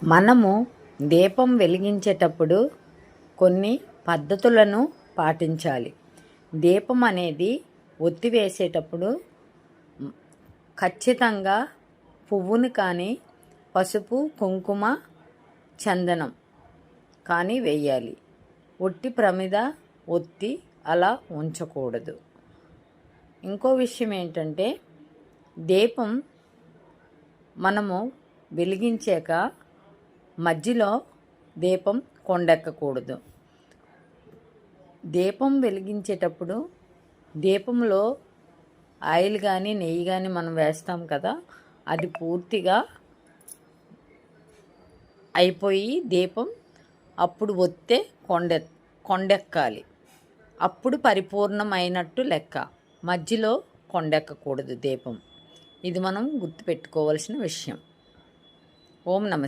మనము దీపం వెలిగించేటప్పుడు కొన్ని పద్ధతులను పాటించాలి. దీపం అనేది ఒత్తి వేసేటప్పుడు ఖచ్చితంగా పువ్వును కానీ, పసుపు, కుంకుమ, చందనం కానీ వేయాలి. ఒట్టి ప్రమిద ఒత్తి అలా ఉంచకూడదు. ఇంకో విషయం ఏంటంటే, దీపం మనము వెలిగించాక మధ్యలో దీపం కొండెక్కకూడదు. దీపం వెలిగించేటప్పుడు దీపంలో ఆయిల్ కానీ నెయ్యి కానీ మనం వేస్తాం కదా, అది పూర్తిగా అయిపోయి దీపం అప్పుడు ఒత్తే కొండెక్కాలి. అప్పుడు పరిపూర్ణమైనట్టు లెక్క. మధ్యలో కొండెక్కకూడదు దీపం. ఇది మనం గుర్తుపెట్టుకోవాల్సిన విషయం. ఓం నమః.